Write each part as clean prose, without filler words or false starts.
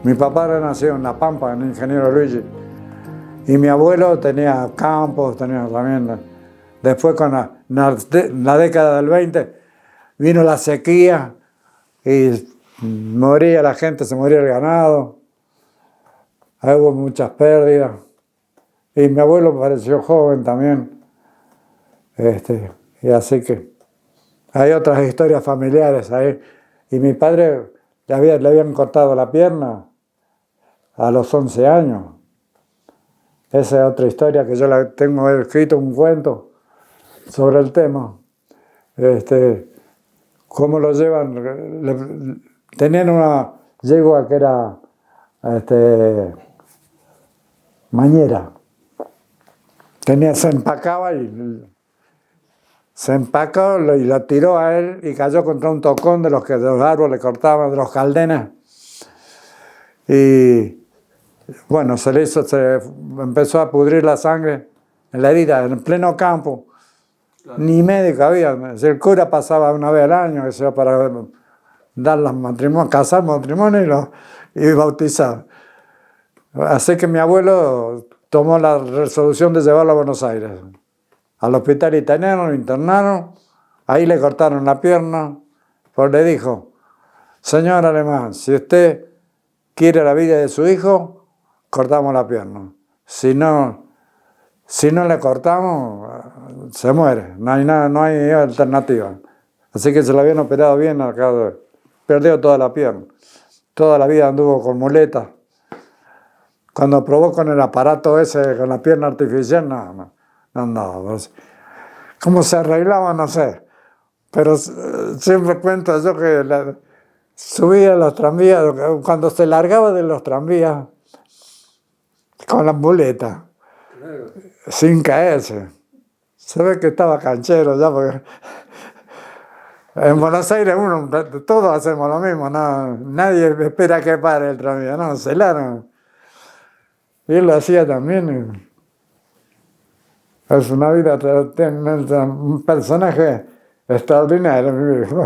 Mi papá era nacido en La Pampa, en Ingeniero Luigi. Y mi abuelo tenía campos, tenía también. Después, con la década del 20, vino la sequía y moría la gente, se moría el ganado. Ahí hubo muchas pérdidas. Y mi abuelo pareció joven también. Y así que hay otras historias familiares ahí. Y mi padre le habían cortado la pierna a los 11 años. Esa es otra historia que yo tengo escrito un cuento sobre el tema. Cómo lo llevan. Tenían una yegua que era mañera. Se empacaba y se empacó y la tiró a él y cayó contra un tocón de los árboles cortaban, de los caldenas. Y bueno, se empezó a pudrir la sangre en la herida, en pleno campo. Claro. Ni médico había. El cura pasaba una vez al año, que sea para dar los matrimonios, casar matrimonio y bautizar. Así que mi abuelo tomó la resolución de llevarlo a Buenos Aires. Al hospital italiano lo internaron, ahí le cortaron la pierna, pues le dijo: señor Alemán, si usted quiere la vida de su hijo, cortamos la pierna. Si no le cortamos, se muere, no hay nada, no hay alternativa. Así que se lo habían operado bien, perdió toda la pierna. Toda la vida anduvo con muletas. Cuando probó con el aparato ese, con la pierna artificial, no. ¿Cómo se arreglaba? No sé. Pero siempre cuento yo que subía a los tranvías, cuando se largaba de los tranvías, con las muletas, sin caerse. Se ve que estaba canchero ya, porque en Buenos Aires todos hacemos lo mismo, no, nadie espera que pare el tranvía, no, se larga. Y él lo hacía también. Es una vida, un personaje extraordinario, mi hijo.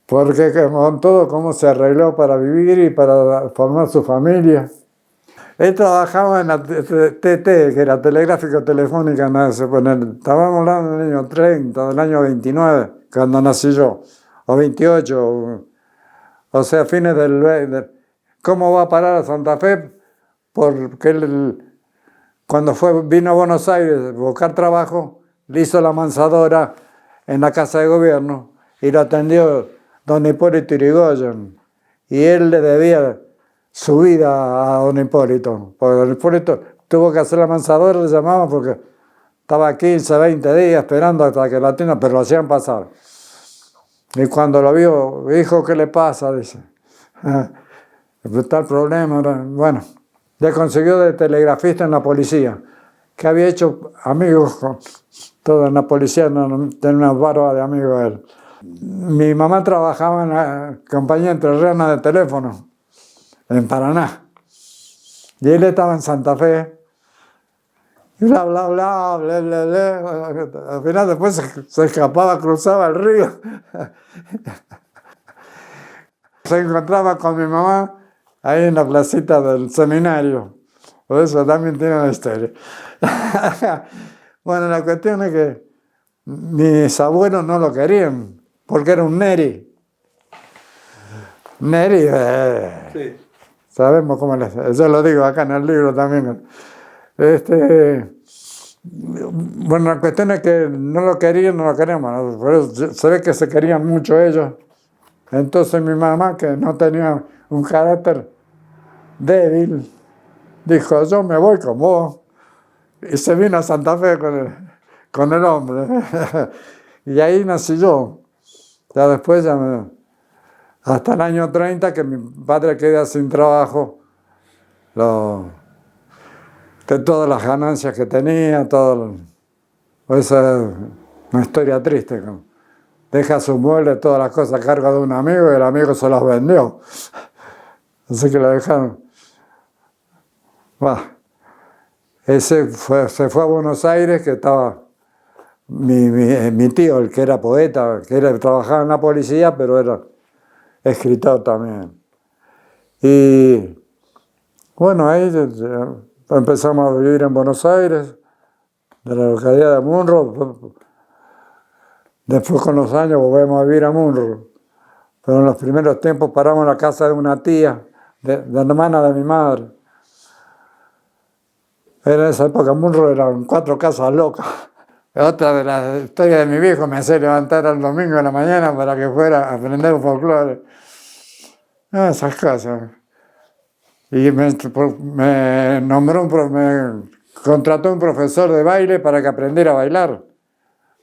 Porque con todo cómo se arregló para vivir y para formar su familia. Él trabajaba en la TT, que era Telegráfico Telefónica, estábamos hablando del año 30, del año 29, cuando nací yo, o 28, o sea, fines del... ¿Cómo va a parar a Santa Fe? Porque él, cuando vino a Buenos Aires a buscar trabajo, le hizo la mansadora en la Casa de Gobierno y lo atendió don Hipólito Yrigoyen. Y él le debía su vida a don Hipólito. Porque don Hipólito tuvo que hacer la mansadora, le llamaban porque estaba 15, 20 días esperando hasta que la tienda, pero lo hacían pasar. Y cuando lo vio, hijo, ¿qué le pasa? Dice, está el problema. Bueno, le consiguió de telegrafista en la policía, que había hecho amigos con todo en la policía, tenía una barba de amigos él. Mi mamá trabajaba en la compañía entrerriana de teléfono, en Paraná, y él estaba en Santa Fe, y bla, bla, bla, bla, bla, bla. Al final después se escapaba, cruzaba el río. Se encontraba con mi mamá ahí en la placita del seminario. Por eso también tiene una historia. Bueno, la cuestión es que mis abuelos no lo querían, porque era un neri. Neri, sí. Sabemos cómo yo lo digo acá en el libro también. Bueno, la cuestión es que no lo queríamos. Por eso se ve que se querían mucho ellos. Entonces mi mamá, que no tenía un carácter débil, dijo: yo me voy con vos. Y se vino a Santa Fe con el hombre. Y ahí nací yo. Ya después, hasta el año 30, que mi padre queda sin trabajo, de todas las ganancias que tenía, esa es una historia triste. Deja sus muebles, todas las cosas a cargo de un amigo y el amigo se los vendió. Así que lo dejaron. Se fue a Buenos Aires, que estaba mi tío, el que era poeta, trabajaba en la policía, pero era escritor también. Y bueno, ahí empezamos a vivir en Buenos Aires, de la localidad de Munro. Después con los años volvemos a vivir a Munro. Pero en los primeros tiempos paramos en la casa de una tía, de la hermana de mi madre. En esa época Munro eran 4 casas locas. Otra de las historias de mi viejo me hacía levantar el domingo en la mañana para que fuera a aprender un folclore. Esas cosas. Y me contrató un profesor de baile para que aprendiera a bailar.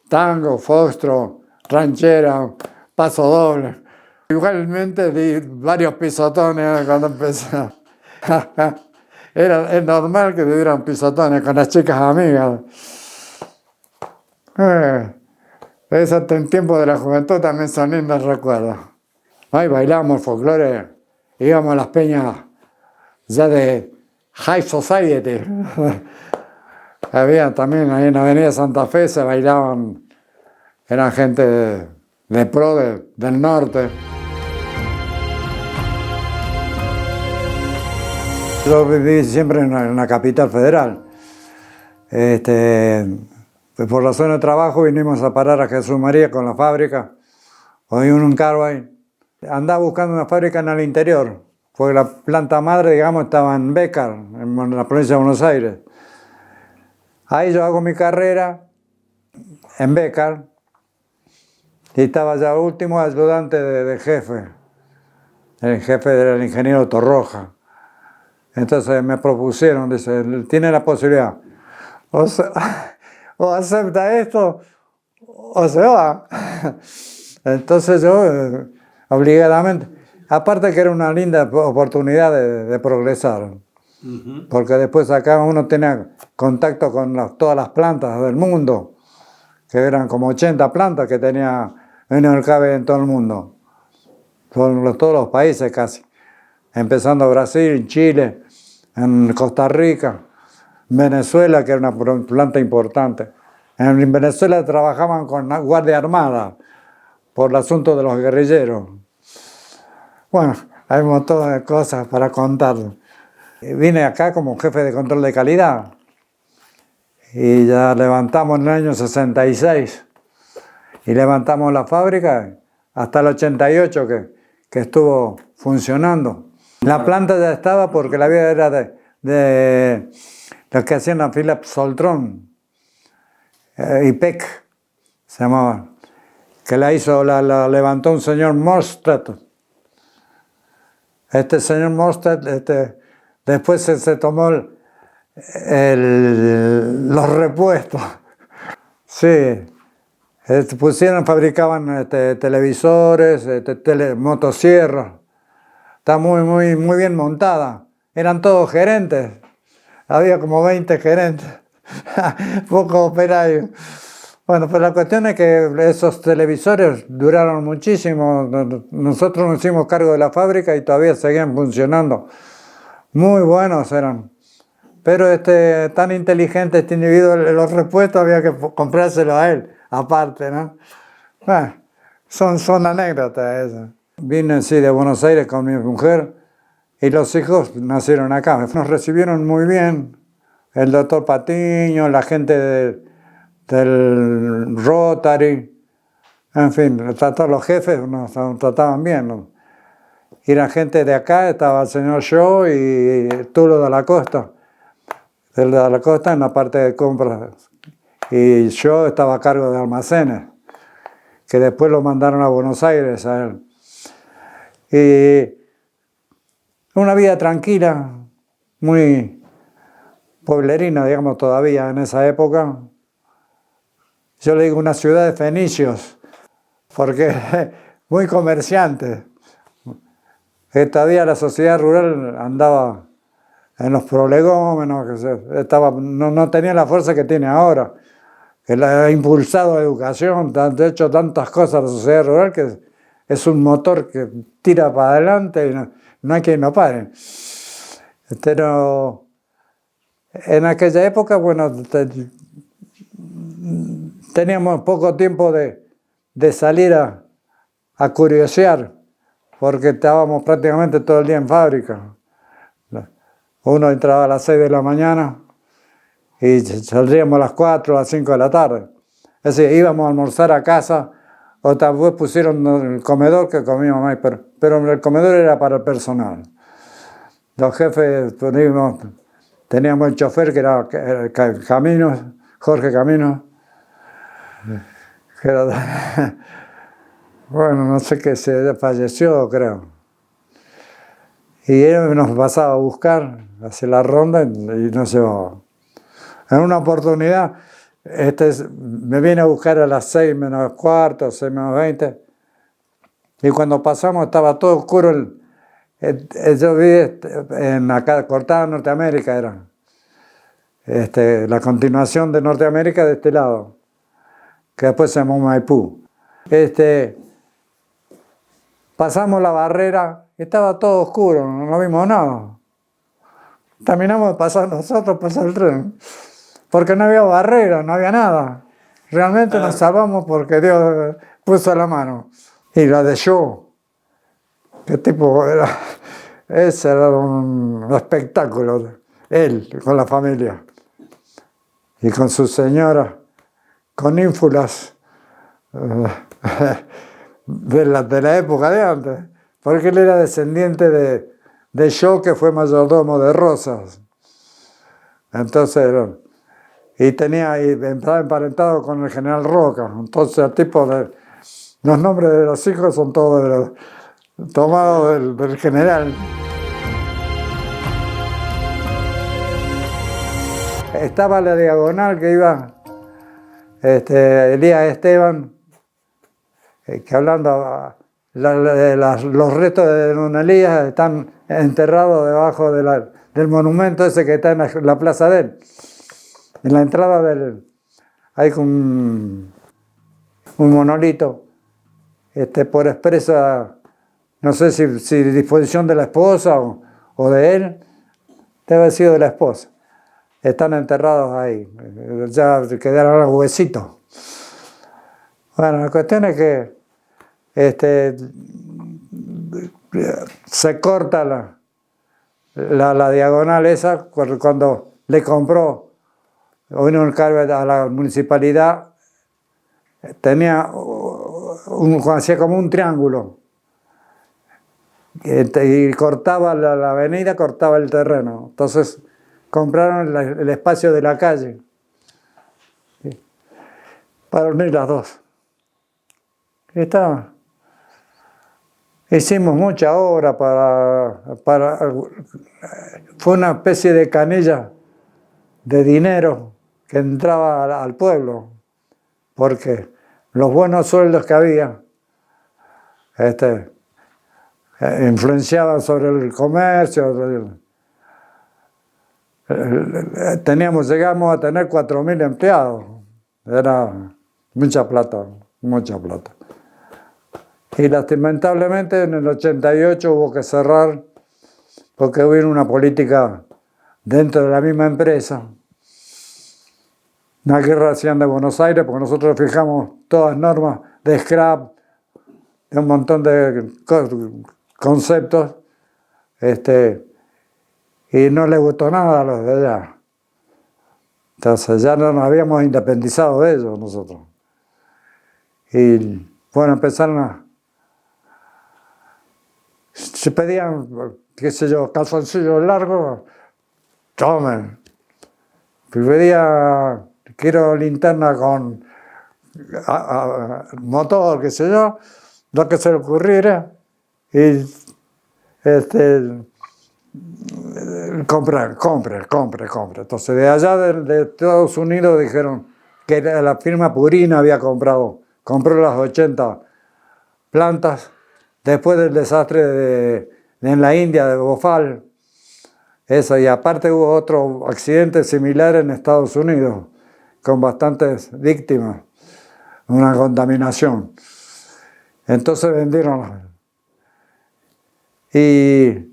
Tango, foxtrot, ranchera, paso doble. Igualmente di varios pisotones cuando empecé. Es normal que tuvieran pisotones con las chicas amigas. Esos tiempos de la juventud también son lindos recuerdos. Ahí bailábamos folclore, íbamos a las peñas ya de High Society. Había también ahí en la Avenida Santa Fe, se bailaban, eran gente de pro del norte. Yo viví siempre en la capital federal. Pues por razón de trabajo vinimos a parar a Jesús María con la fábrica, hoy un Carvay. Andaba buscando una fábrica en el interior, porque la planta madre, digamos, estaba en Bécar, en la provincia de Buenos Aires. Ahí yo hago mi carrera en Bécar y estaba ya último ayudante de jefe, el jefe del ingeniero Torroja. Entonces me propusieron, dice, tiene la posibilidad, o acepta esto o se va. Entonces yo, obligadamente, aparte que era una linda oportunidad de progresar, porque después acá uno tenía contacto con todas las plantas del mundo, que eran como 80 plantas que tenía Enelcave en todo el mundo, todos los países casi, empezando Brasil, Chile, en Costa Rica, Venezuela, que era una planta importante. En Venezuela trabajaban con la Guardia Armada por el asunto de los guerrilleros. Bueno, hay un montón de cosas para contar. Vine acá como jefe de control de calidad y ya levantamos en el año 66 y levantamos la fábrica hasta el 88 que estuvo funcionando. La planta ya estaba porque la vía era de los que hacían la Philips Soltron, IPEC se llamaba, que la levantó un señor Morstedt. Este señor Morstedt después se tomó los repuestos. Sí, fabricaban televisores, motosierras. Está muy bien montada. Eran todos gerentes. Había como 20 gerentes. Pocos operarios. Bueno, pues la cuestión es que esos televisores duraron muchísimo. Nosotros nos hicimos cargo de la fábrica y todavía seguían funcionando. Muy buenos eran. Pero tan inteligente este individuo, los repuestos había que comprárselos a él, aparte, ¿no? Bueno, son anécdotas esas. Vine sí, de Buenos Aires con mi mujer y los hijos nacieron acá. Nos recibieron muy bien. El doctor Patiño, la gente del Rotary, en fin, todos los jefes nos trataban bien, ¿no? Y la gente de acá, estaba el señor Shaw y Tulo de la Costa. El de la Costa en la parte de compras. Y yo estaba a cargo de almacenes, que después lo mandaron a Buenos Aires a él. Y una vida tranquila, muy pueblerina, digamos, todavía en esa época. Yo le digo una ciudad de fenicios, porque muy comerciante. Todavía la sociedad rural andaba en los prolegómenos, no tenía la fuerza que tiene ahora, que la ha impulsado la educación, ha hecho tantas cosas la sociedad rural que es un motor que tira para adelante y no hay quien lo pare. Pero en aquella época, bueno, teníamos poco tiempo de salir a curiosear, porque estábamos prácticamente todo el día en fábrica. Uno entraba a las 6 de la mañana y saldríamos a las 4 o las 5 de la tarde. Es decir, íbamos a almorzar a casa, o tal vez pusieron el comedor que comíamos más, pero el comedor era para el personal. Los jefes teníamos el chofer que era Caminos, Jorge Caminos, que era, bueno, no sé qué, se falleció, creo. Y él nos pasaba a buscar, hacia la ronda, y nos llevaba. En una oportunidad, me viene a buscar a las 6 menos cuarto, 6 menos 20, y cuando pasamos estaba todo oscuro. Yo vi acá, Cortada Norteamérica era. La continuación de Norteamérica de este lado, que después se llamó Maipú. Pasamos la barrera, estaba todo oscuro, no vimos nada. Terminamos de pasar nosotros, pasar el tren, porque no había barrera, no había nada. Realmente nos salvamos porque Dios puso la mano. Y la de yo, qué tipo era, ese era un espectáculo, él con la familia y con su señora, con ínfulas de la época de antes, porque él era descendiente de yo, que fue mayordomo de Rosas. Entonces, y estaba emparentado con el general Roca. Entonces, el tipo los nombres de los hijos son todos tomados del general. Estaba la diagonal que iba Elías Esteban, que hablando los restos de don Elías están enterrados debajo del monumento ese que está en la plaza de él. En la entrada hay un monolito, por expresa, no sé si disposición de la esposa o de él, debe haber sido de la esposa. Están enterrados ahí, ya quedaron los huesitos. Bueno, la cuestión es que se corta la diagonal esa cuando le compró, vino un cargo a la municipalidad, hacía como un triángulo, y cortaba la avenida, cortaba el terreno. Entonces compraron el espacio de la calle para unir las dos. Hicimos mucha obra fue una especie de canilla de dinero que entraba al pueblo, porque los buenos sueldos que había influenciaban sobre el comercio. Llegamos a tener 4.000 empleados. Era mucha plata, mucha plata. Y lamentablemente en el 88 hubo que cerrar porque hubo una política dentro de la misma empresa. Una guerra hacían de Buenos Aires porque nosotros fijamos todas normas de scrap, de un montón de conceptos, y no les gustó nada a los de allá. Entonces ya no nos habíamos independizado de ellos nosotros. Y bueno, empezaron se pedían, qué sé yo, calzoncillos largos, tomen. Pedía, quiero linterna con motor, qué sé yo, lo que se le ocurriera, y compre. Entonces de allá de Estados Unidos dijeron que la firma Purina había compró las 80 plantas después del desastre en la India de Bhopal. Eso, y aparte hubo otro accidente similar en Estados Unidos con bastantes víctimas, una contaminación. Entonces vendieron y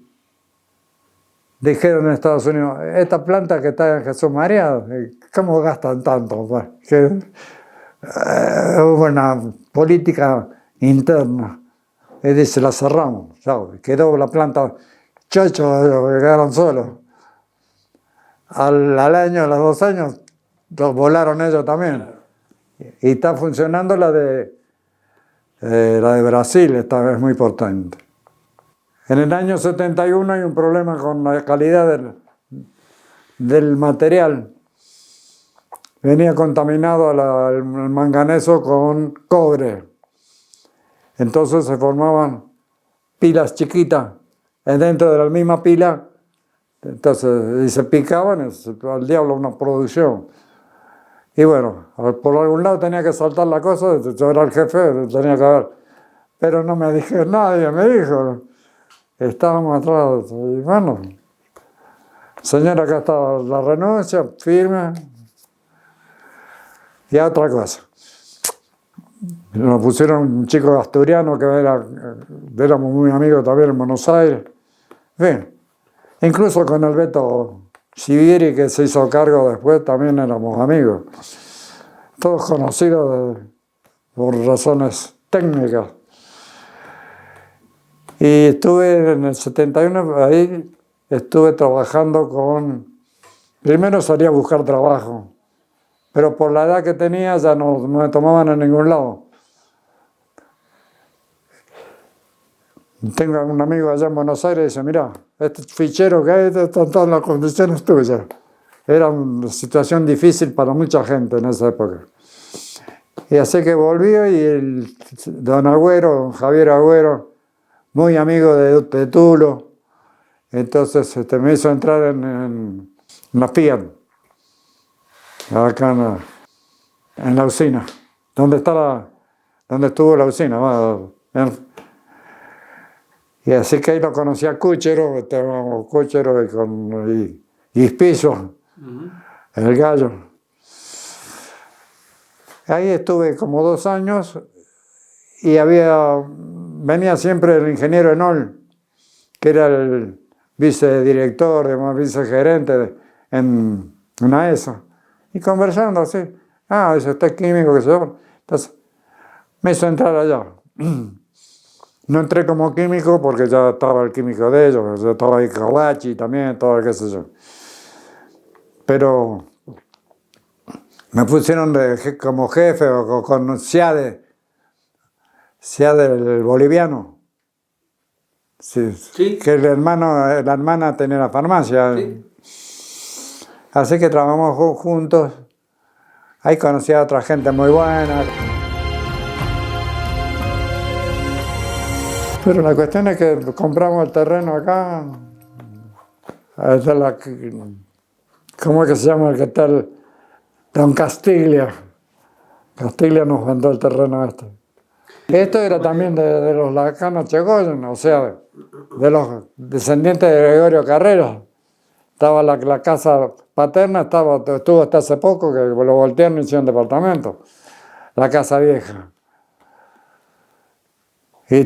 dijeron en Estados Unidos, esta planta que está en Jesús María, ¿cómo gastan tanto? Pues, hubo una política interna Y dice, la cerramos. Chao. Quedó la planta, chochos quedaron solos. Al año, a los 2 años, volaron ellos también. Y está funcionando la de Brasil, esta vez muy importante. En el año 71 hay un problema con la calidad del material. Venía contaminado el manganeso con cobre. Entonces se formaban pilas chiquitas dentro de la misma pila. Entonces, y se picaban, al diablo una producción. Y bueno, por algún lado tenía que saltar la cosa, yo era el jefe, tenía que ver. Pero no me dijo nadie, me dijo. Estábamos atrás. Y bueno, señora, acá está la renuncia, firme. Y a otra cosa. Nos pusieron un chico asturiano que éramos muy amigos también en Buenos Aires. En fin, incluso con el Beto Sivieri, que se hizo cargo después, también éramos amigos. Todos conocidos por razones técnicas. Y estuve en el 71, ahí estuve trabajando primero salí a buscar trabajo, pero por la edad que tenía ya no me tomaban en ningún lado. Tengo un amigo allá en Buenos Aires y dice, mira, este fichero que hay están todas las condiciones tuyas. Era una situación difícil para mucha gente en esa época. Y así que volví y don Agüero, don Javier Agüero, muy amigo de Tulo, entonces me hizo entrar en la Fiat, acá en la usina, donde estuvo la usina. Y así que ahí lo conocí a Cúchero, estábamos Cúchero y Ispizo, el gallo. Ahí estuve como 2 años y venía siempre el ingeniero Enol, que era el vicedirector, vicegerente en una ESA. Y conversando así, dice, usted es químico, que se llama. Entonces, me hizo entrar allá. No entré como químico porque ya estaba el químico de ellos, ya estaba ahí Kawachi también, todo qué sé yo. Pero me pusieron como jefe o con SIADE el boliviano. Sí. Que la hermana tenía la farmacia. Sí. Así que trabajamos juntos. Ahí conocí a otra gente muy buena. Pero la cuestión es que compramos el terreno acá. ¿Cómo es que se llama el que está Don Castiglia? Castiglia nos vendó el terreno este. Esto era también de los Lacanos Chegoyen, o sea, de los descendientes de Gregorio Carrera. Estaba la casa paterna, estuvo hasta hace poco, que lo voltearon y hicieron departamento. La casa vieja. Y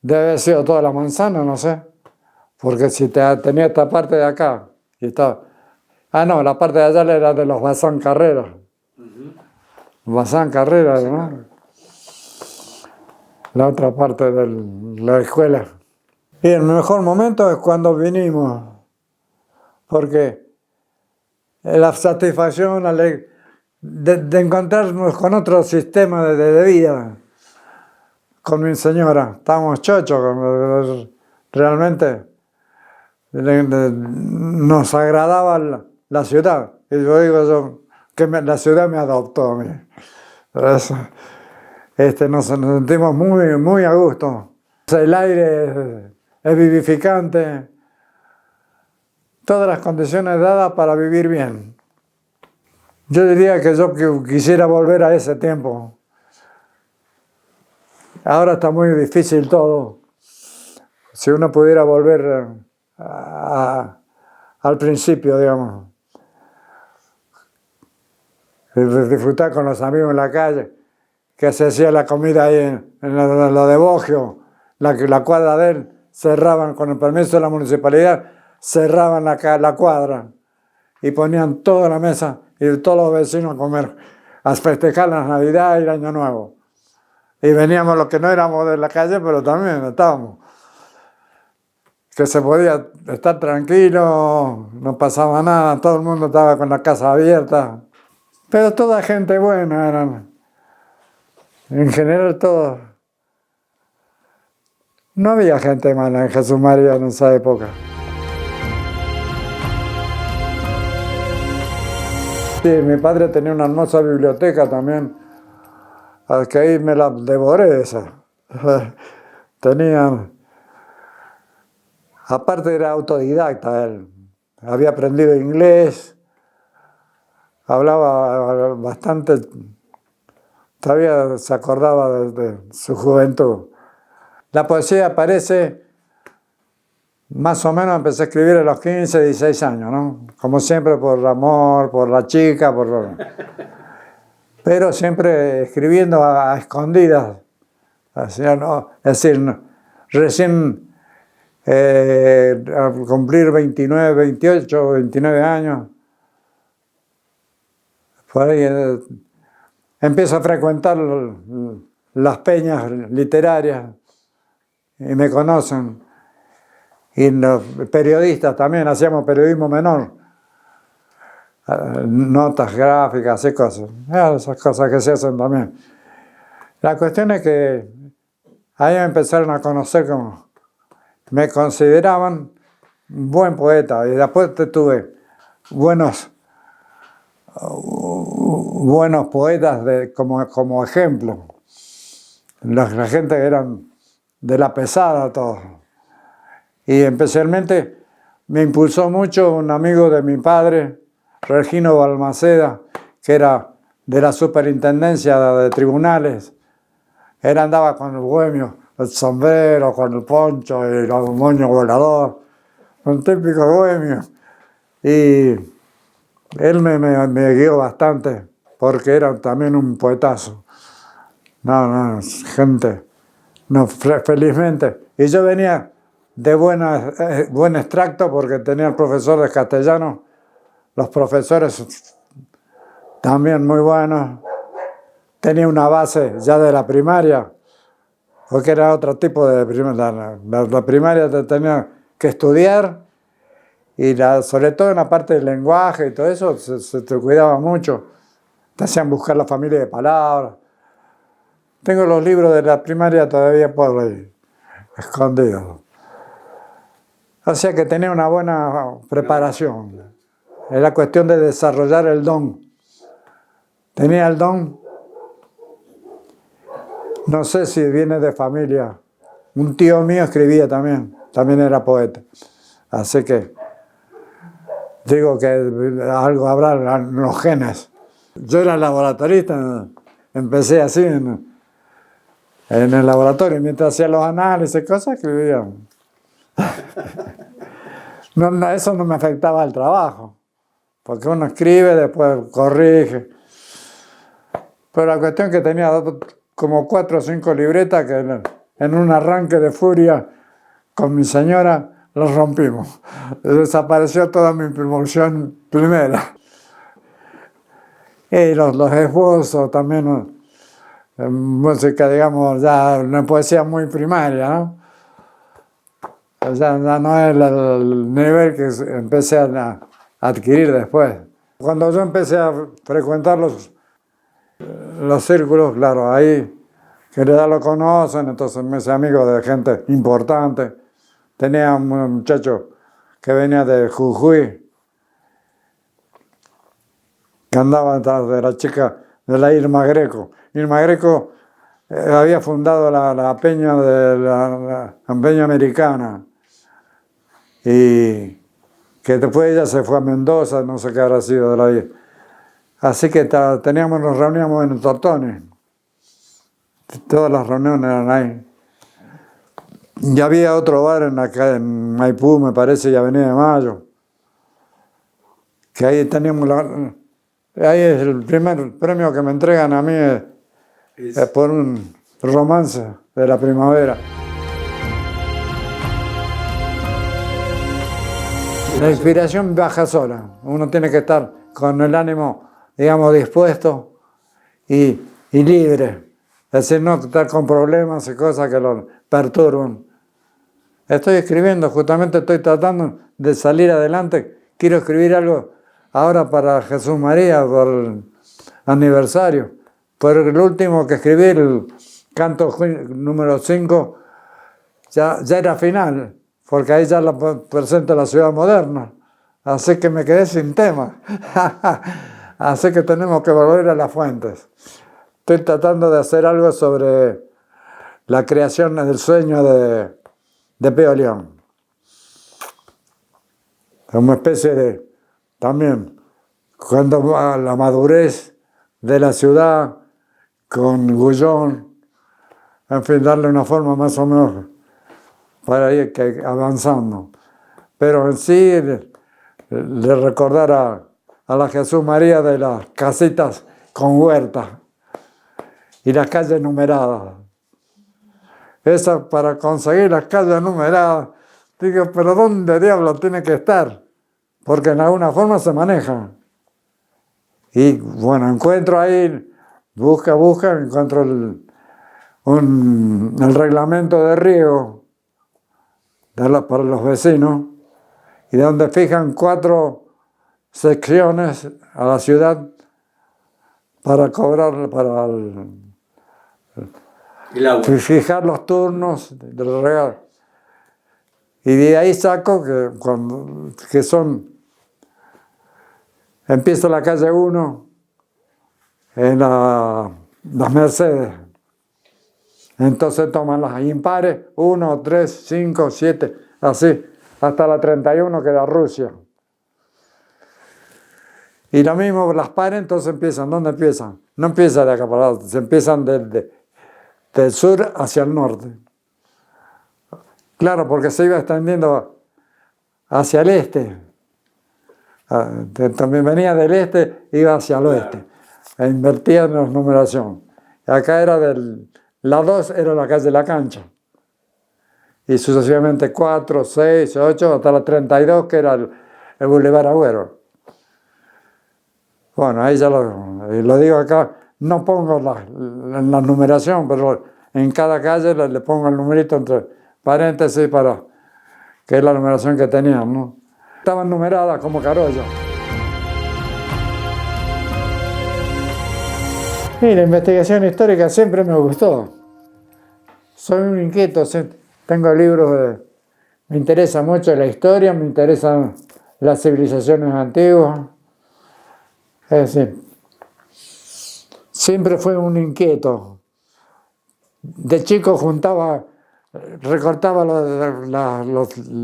debe haber sido toda la manzana, no sé. Porque si tenía esta parte de acá, y estaba. No, la parte de allá era de los Bazán Carrera. Bazán Carrera, ¿no? La otra parte de la escuela. Y el mejor momento es cuando vinimos, porque la satisfacción de encontrarnos con otro sistema de vida, con mi señora. Estábamos chochos, realmente nos agradaba la ciudad. Y yo digo que la ciudad me adoptó a mí. Eso. Nos sentimos muy, muy a gusto. El aire es vivificante. Todas las condiciones dadas para vivir bien. Yo diría que yo quisiera volver a ese tiempo. Ahora está muy difícil todo. Si uno pudiera volver al principio, digamos. Disfrutar con los amigos en la calle. Que se hacía la comida ahí en lo de Bogio, la cuadra de él, cerraban, con el permiso de la municipalidad, cerraban la cuadra y ponían toda la mesa y todos los vecinos a comer, a festejar la Navidad y el Año Nuevo. Y veníamos los que no éramos de la calle, pero también estábamos. Que se podía estar tranquilo, no pasaba nada, todo el mundo estaba con la casa abierta. Pero toda gente buena eran. En general todos. No había gente mala en Jesús María en esa época. Sí, mi padre tenía una hermosa biblioteca también, que ahí me la devoré esa. Tenía, aparte era autodidacta él, había aprendido inglés, hablaba bastante, todavía se acordaba de su juventud. La poesía aparece, más o menos empecé a escribir a los 15, 16 años, ¿no? Como siempre por amor, por la chica, pero siempre escribiendo a escondidas. Así, ¿no? Es decir, recién al cumplir 29, 28, 29 años, por ahí empiezo a frecuentar las peñas literarias y me conocen. Y los periodistas también, hacíamos periodismo menor, notas gráficas, esas cosas que se hacen también. La cuestión es que ahí me empezaron a conocer como, me consideraban un buen poeta, y después tuve buenos poetas como ejemplo. La gente que eran de la pesada todos. Y especialmente me impulsó mucho un amigo de mi padre, Regino Balmaceda, que era de la superintendencia de tribunales. Él andaba con el bohemio, el sombrero, con el poncho y los moños volador, un típico bohemio. Y él me guió bastante, porque era también un poetazo. No, gente, no, felizmente. Y yo venía de buen extracto porque tenía el profesor de castellano, los profesores también muy buenos. Tenía una base ya de la primaria, porque era otro tipo de primaria. La primaria te tenía que estudiar y sobre todo en la parte del lenguaje y todo eso se te cuidaba mucho. Te hacían buscar la familia de palabras. Tengo los libros de la primaria todavía por ahí, escondidos. O sea que tenía una buena preparación. Era cuestión de desarrollar el don. Tenía el don. No sé si viene de familia. Un tío mío escribía también era poeta. Así que digo que algo habrá en los genes. Yo era laboratorista, empecé así en el laboratorio, mientras hacía los análisis, cosas, escribía. No, eso no me afectaba al trabajo, porque uno escribe, después corrige. Pero la cuestión es que tenía como 4 o 5 libretas que en un arranque de furia con mi señora los rompimos. Desapareció toda mi promoción primera. Y los esbozos también, música, digamos, ya una poesía muy primaria, ¿no? Ya no es el nivel que empecé a adquirir después. Cuando yo empecé a frecuentar los círculos, claro, ahí que ya lo conocen, entonces me hice amigo de gente importante. Tenía un muchacho que venía de Jujuy, que andaba detrás de la chica de la Irma Greco. Irma Greco había fundado la peña la peña americana, y que después ella se fue a Mendoza, no sé qué habrá sido de la vida. Así que nos reuníamos en Tortones. Todas las reuniones eran ahí. Y había otro bar en Maipú, me parece, y Avenida de Mayo, que ahí teníamos ahí es el primer premio que me entregan a mí, es por un romance de la primavera. La inspiración baja sola. Uno tiene que estar con el ánimo, digamos, dispuesto y libre. Es decir, no estar con problemas y cosas que lo perturban. Estoy escribiendo, justamente estoy tratando de salir adelante. Quiero escribir algo ahora para Jesús María, por el aniversario. Pero el último que escribí, el canto número 5, ya era final, porque ahí ya la presento la ciudad moderna. Así que me quedé sin tema. Así que tenemos que volver a las fuentes. Estoy tratando de hacer algo sobre la creación del sueño de Pío León. Una especie de, también, cuando va la madurez de la ciudad con Gullón, en fin, darle una forma más o menos para ir avanzando. Pero en sí, de recordar a la Jesús María de las casitas con huerta y las calles numeradas. Esa, para conseguir las calles numeradas, digo, pero ¿dónde diablos tiene que estar? Porque en alguna forma se maneja. Y bueno, encuentro ahí, encuentro el reglamento de riego para los vecinos, y de donde fijan 4 secciones a la ciudad para cobrar, para el agua. Fijar los turnos del regalo. Y de ahí saco que empieza la calle 1 en las Mercedes. Entonces toman las impares, 1, 3, 5, 7, así, hasta la 31 que era Rusia. Y lo mismo las pares, entonces empiezan, ¿dónde empiezan? No empiezan de acá para allá, se empiezan del sur hacia el norte. Claro, porque se iba extendiendo hacia el este. También venía del este, iba hacia el oeste. E invertía en la numeración. Acá era la 2 era la calle de la Cancha. Y sucesivamente 4, 6, 8, hasta la 32, que era el Boulevard Agüero. Bueno, ahí ya lo digo acá. No pongo la numeración, pero en cada calle le pongo el numerito entre paréntesis para que es la numeración que tenían, ¿no? Estaban numeradas como Carolla. Y la investigación histórica siempre me gustó. Soy un inquieto, tengo libros me interesa mucho la historia, me interesan las civilizaciones antiguas. Es decir, siempre fui un inquieto. De chico recortaba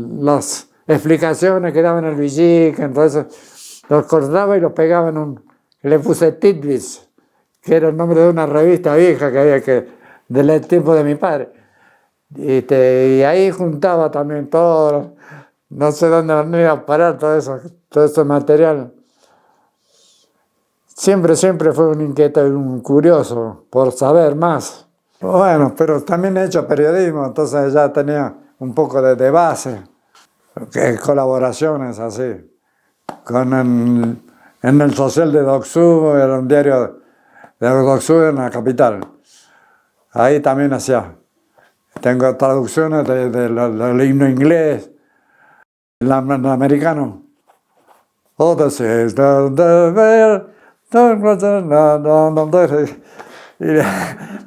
las explicaciones que daban en el Villic, entonces los cortaba y los pegaba le puse Titlis, que era el nombre de una revista vieja que había del tiempo de mi padre. Y ahí juntaba también todo, no sé dónde iba a parar todo ese material. Siempre fue un inquieto y un curioso por saber más. Bueno, pero también he hecho periodismo, entonces ya tenía un poco de base, colaboraciones así, en el Social de Docsú, era un diario de Docsú en la capital. Ahí también tengo traducciones del himno inglés, el americano. Y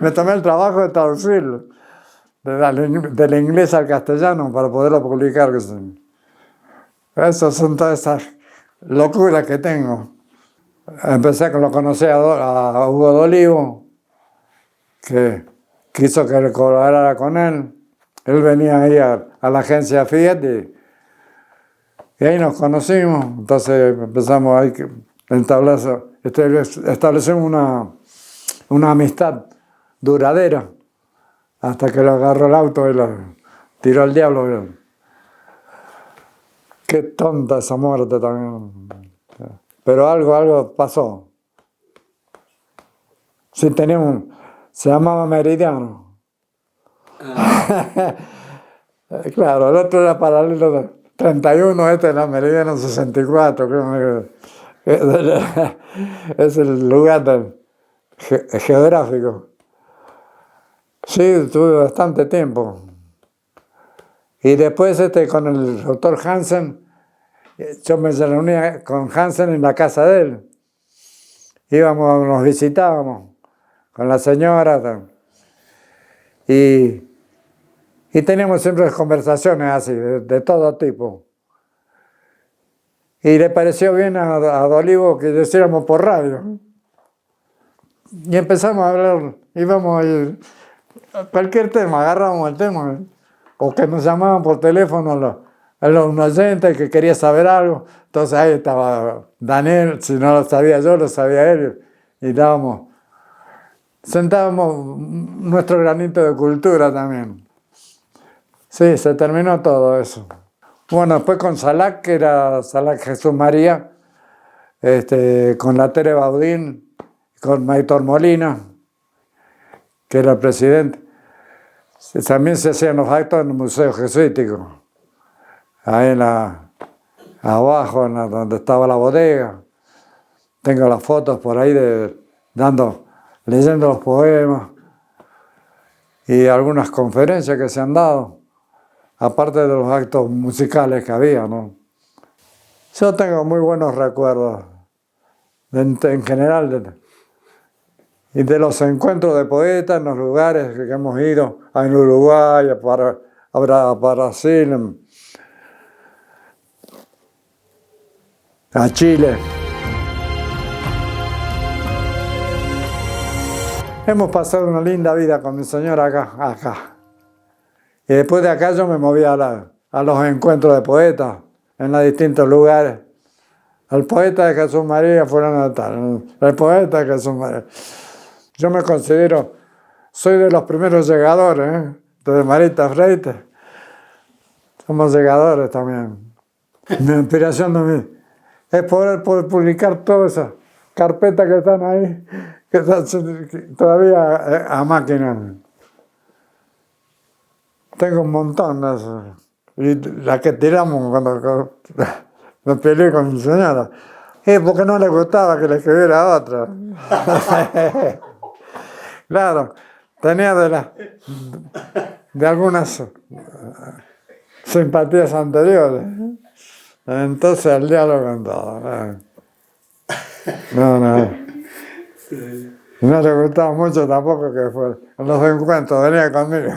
me tomé el trabajo de traducirlo del inglés al castellano para poderlo publicar. Esas son todas esas locuras que tengo. Lo conocí a Hugo de Olivo, que quiso que colaborara con él. Él venía ahí a la agencia Fiat y ahí nos conocimos. Entonces empezamos ahí establecemos una amistad duradera hasta que lo agarró el auto y lo tiró al diablo. Qué tonta esa muerte también. Pero algo pasó. Sí, se llamaba Meridiano. Claro, el otro era paralelo 31, este era Meridiano 64, creo que es el lugar geográfico. Sí, tuve bastante tiempo. Y después con el doctor Hansen, yo me reunía con Hansen en la casa de él. Íbamos, nos visitábamos con la señora y teníamos siempre conversaciones así, de todo tipo. Y le pareció bien a Dolivo que decíamos por radio. Y empezamos a hablar, íbamos a cualquier tema, agarrábamos el tema. O que nos llamaban por teléfono un oyente que quería saber algo. Entonces ahí estaba Daniel, si no lo sabía yo, lo sabía él. Y sentábamos nuestro granito de cultura también. Sí, se terminó todo eso. Bueno, después con Salac, que era Salac Jesús María, con la Tere Baudín, con Maitor Molina, que era el presidente. También se hacían los actos en el Museo Jesuítico, ahí abajo, donde estaba la bodega. Tengo las fotos por ahí leyendo los poemas y algunas conferencias que se han dado, aparte de los actos musicales que había, ¿no? Yo tengo muy buenos recuerdos, en general, y de los encuentros de poetas en los lugares que hemos ido, en Uruguay, a Brasil, a Chile. Hemos pasado una linda vida con mi señora acá. Y después de acá yo me moví a los encuentros de poetas en los distintos lugares. El poeta de Jesús María fueron a tal, el poeta de Jesús María. Yo me considero, soy de los primeros llegadores, de Marita Freite. Somos llegadores también. Mi inspiración también es poder publicar todas esas carpetas que están ahí, que están todavía a máquina. Tengo un montón de esas. Y la que tiramos cuando me peleé con mi señora. Porque no le gustaba que le escribiera otra. Claro, tenía de algunas simpatías anteriores. Entonces el diálogo con todo. No le gustaba mucho tampoco que fuera. En los encuentros venía conmigo.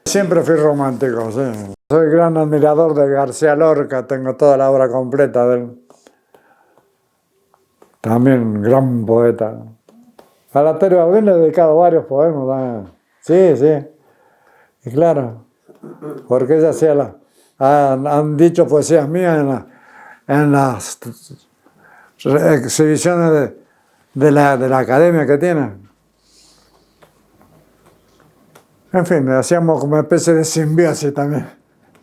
Siempre fui romántico, sí. Soy gran admirador de García Lorca, tengo toda la obra completa de él. También gran poeta. A la Tere Baudín le he dedicado varios poemas también. Sí. Y claro, porque ella hacía han dicho poesías mías en las exhibiciones de la academia que tiene. En fin, hacíamos como una especie de simbiosis también.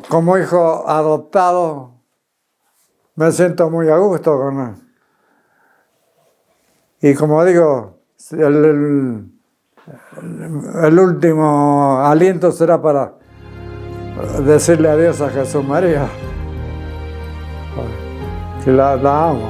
Como hijo adoptado, me siento muy a gusto con él. Y como digo, el último aliento será para decirle adiós a Jesús María. Que la amo.